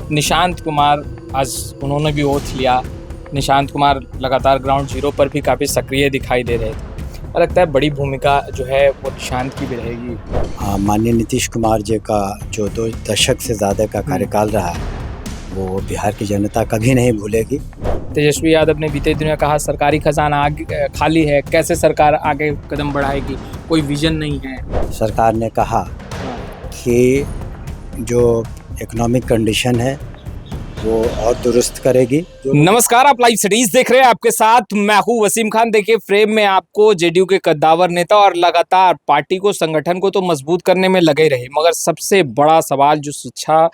निशांत कुमार आज उन्होंने भी ओथ लिया। निशांत कुमार लगातार ग्राउंड जीरो पर भी काफ़ी सक्रिय दिखाई दे रहे थे और लगता है बड़ी भूमिका जो है वो निशांत की भी रहेगी। माननीय नीतीश कुमार जी का जो 2 दशक से ज़्यादा का कार्यकाल रहा वो बिहार की जनता कभी नहीं भूलेगी। तेजस्वी यादव ने बीते दिनों कहा सरकारी खजाना खाली है, कैसे सरकार आगे कदम बढ़ाएगी, कोई विजन नहीं है। सरकार ने कहा कि जो इकोनॉमिक कंडीशन है वो और दुरुस्त करेगी। नमस्कार, आप लाइव सिटीज देख रहे हैं, आपके साथ मैं हूं वसीम खान। देखिए फ्रेम में आपको जेडीयू के कद्दावर नेता और लगातार पार्टी को, संगठन को तो मजबूत करने में लगे रहे, मगर सबसे बड़ा सवाल जो शिक्षा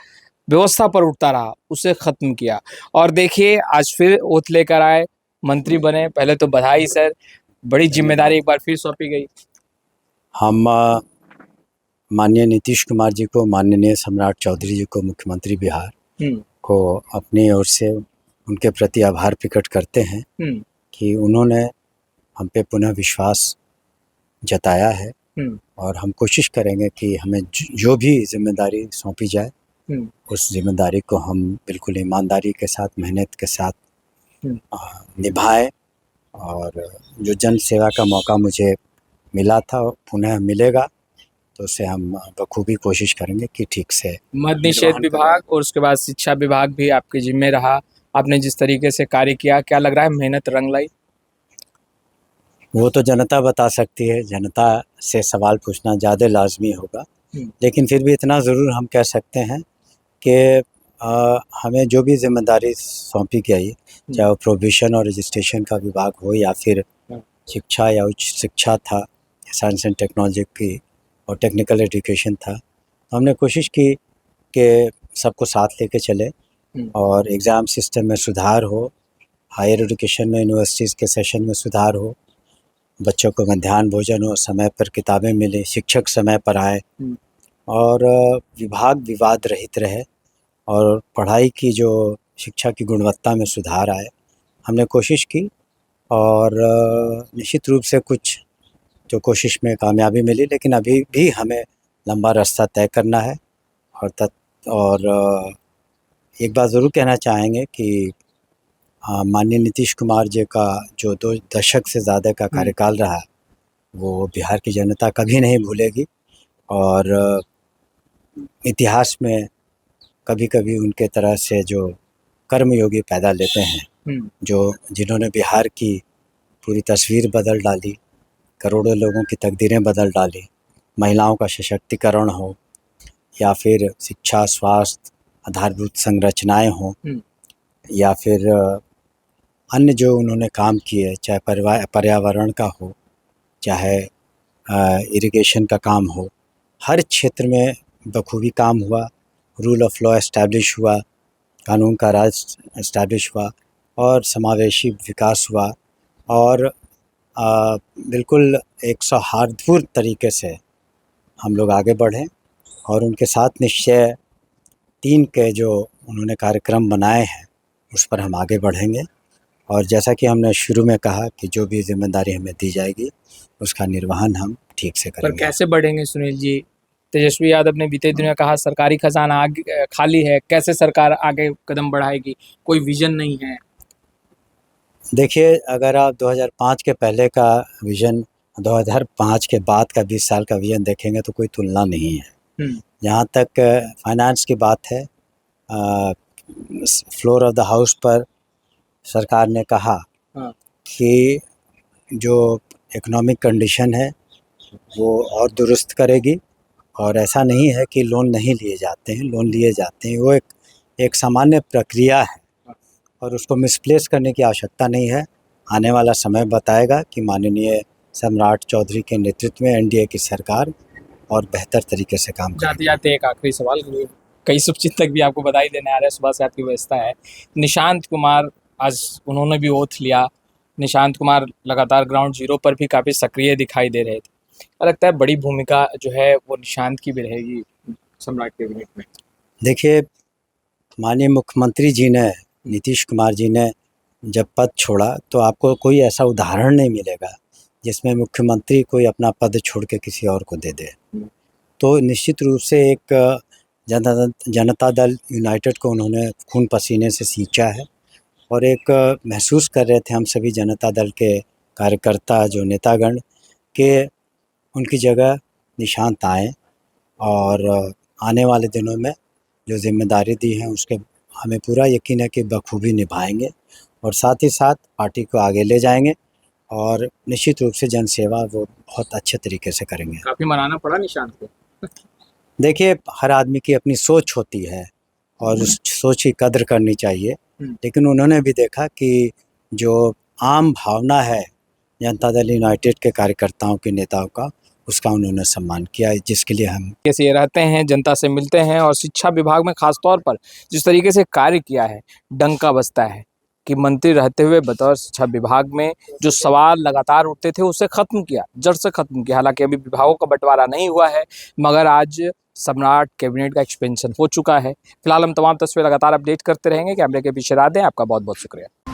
व्यवस्था पर उठता रहा उसे खत्म किया। और देखिए आज फिर ओथ लेकर आए, मंत्री बने। पहले तो बधाई सर, बड़ी जिम्मेदारी एक बार फिर सौंपी गई। हम माननीय नीतीश कुमार जी को, माननीय सम्राट चौधरी जी को, मुख्यमंत्री बिहार को अपनी ओर से उनके प्रति आभार प्रकट करते हैं कि उन्होंने हम पे पुनः विश्वास जताया है और हम कोशिश करेंगे कि हमें जो भी जिम्मेदारी सौंपी जाए उस जिम्मेदारी को हम बिल्कुल ईमानदारी के साथ, मेहनत के साथ निभाएं। और जो जन सेवा का मौका मुझे मिला था पुनः मिलेगा तो उससे हम बखूबी कोशिश करेंगे कि ठीक से मद्य निषेध विभाग और उसके बाद शिक्षा विभाग भी आपके जिम्मे रहा। आपने जिस तरीके से कार्य किया, क्या लग रहा है मेहनत रंग लाई? वो तो जनता बता सकती है, जनता से सवाल पूछना ज़्यादा लाजमी होगा। लेकिन फिर भी इतना ज़रूर हम कह सकते हैं कि हमें जो भी जिम्मेदारी सौंपी गई, चाहे वो प्रोविज़न और रजिस्ट्रेशन का विभाग हो या फिर शिक्षा या उच्च शिक्षा था, साइंस एंड टेक्नोलॉजी की और टेक्निकल एजुकेशन था, तो हमने कोशिश की कि सबको साथ लेके चले और एग्ज़ाम सिस्टम में सुधार हो, हायर एजुकेशन में, यूनिवर्सिटीज़ के सेशन में सुधार हो, बच्चों को मध्याह्न भोजन हो, समय पर किताबें मिले, शिक्षक समय पर आए और विभाग विवाद रहित रहे और पढ़ाई की जो शिक्षा की गुणवत्ता में सुधार आए। हमने कोशिश की और निश्चित रूप से कुछ जो कोशिश में कामयाबी मिली, लेकिन अभी भी हमें लंबा रास्ता तय करना है। और एक बात ज़रूर कहना चाहेंगे कि माननीय नीतीश कुमार जी का जो 2 दशक से ज़्यादा का कार्यकाल रहा वो बिहार की जनता कभी नहीं भूलेगी और इतिहास में कभी कभी उनके तरह से जो कर्मयोगी पैदा लेते हैं, जो जिन्होंने बिहार की पूरी तस्वीर बदल डाली, करोड़ों लोगों की तकदीरें बदल डाली, महिलाओं का सशक्तिकरण हो या फिर शिक्षा, स्वास्थ्य, आधारभूत संरचनाएं हों या फिर अन्य जो उन्होंने काम किए, चाहे पर्यावरण का हो, चाहे इरिगेशन का काम हो, हर क्षेत्र में बखूबी काम हुआ। रूल ऑफ लॉ एस्टैब्लिश हुआ, कानून का राज एस्टैब्लिश हुआ और समावेशी विकास हुआ और बिल्कुल एक सौहार्दपूर्ण तरीके से हम लोग आगे बढ़ें और उनके साथ निश्चय 3 के जो उन्होंने कार्यक्रम बनाए हैं उस पर हम आगे बढ़ेंगे। और जैसा कि हमने शुरू में कहा कि जो भी जिम्मेदारी हमें दी जाएगी उसका निर्वहन हम ठीक से करेंगे। पर कैसे बढ़ेंगे सुनील जी? तेजस्वी यादव ने बीते दिनों कहा सरकारी खजाना खाली है, कैसे सरकार आगे कदम बढ़ाएगी, कोई विजन नहीं है। देखिए, अगर आप 2005 के पहले का विजन, 2005 के बाद का 20 साल का विजन देखेंगे तो कोई तुलना नहीं है। जहाँ तक फाइनेंस की बात है, फ्लोर ऑफ द हाउस पर सरकार ने कहा कि जो इकोनॉमिक कंडीशन है वो और दुरुस्त करेगी और ऐसा नहीं है कि लोन नहीं लिए जाते हैं, लोन लिए जाते हैं। वो एक सामान्य प्रक्रिया है और उसको मिसप्लेस करने की आवश्यकता नहीं है। आने वाला समय बताएगा कि माननीय सम्राट चौधरी के नेतृत्व में एनडीए की सरकार और बेहतर तरीके से काम करेगी। जाते एक आखिरी सवाल, कई शुभचिंतक भी आपको बधाई देने आ रहे हैं, सुबह से आपकी व्यवस्था है। निशांत कुमार आज उन्होंने भी ओथ लिया। निशांत कुमार लगातार ग्राउंड जीरो पर भी काफ़ी सक्रिय दिखाई दे रहे थे और लगता है बड़ी भूमिका जो है वो निशांत की भी रहेगी सम्राट के कैबिनेट में। देखिए, माननीय मुख्यमंत्री जी ने, नीतीश कुमार जी ने जब पद छोड़ा तो आपको कोई ऐसा उदाहरण नहीं मिलेगा जिसमें मुख्यमंत्री कोई अपना पद छोड़ के किसी और को दे दे। तो निश्चित रूप से एक जनता दल यूनाइटेड को उन्होंने खून पसीने से सींचा है और एक महसूस कर रहे थे हम सभी जनता दल के कार्यकर्ता जो नेतागण के उनकी जगह निशांत आए और आने वाले दिनों में जो जिम्मेदारी दी है उसके हमें पूरा यकीन है कि बखूबी निभाएंगे और साथ ही साथ पार्टी को आगे ले जाएंगे और निश्चित रूप से जन सेवा वो बहुत अच्छे तरीके से करेंगे। काफी मनाना पड़ा निशांत को। देखिए, हर आदमी की अपनी सोच होती है और उस सोच की कद्र करनी चाहिए, लेकिन उन्होंने भी देखा कि जो आम भावना है जनता दल यूनाइटेड के कार्यकर्ताओं के नेताओं का, उसका उन्होंने सम्मान किया, जिसके लिए हम कैसे ये रहते हैं, जनता से मिलते हैं और शिक्षा विभाग में खास तौर पर जिस तरीके से कार्य किया है, डंका बजता है कि मंत्री रहते हुए बतौर शिक्षा विभाग में जो सवाल लगातार उठते थे उसे खत्म किया, जड़ से खत्म किया। हालांकि अभी विभागों का बंटवारा नहीं हुआ है, मगर आज सम्राट कैबिनेट का एक्सपेंशन हो चुका है। फिलहाल हम तमाम तस्वीरें लगातार अपडेट करते रहेंगे। कैमरे के पीछे राधे, आपका बहुत बहुत शुक्रिया।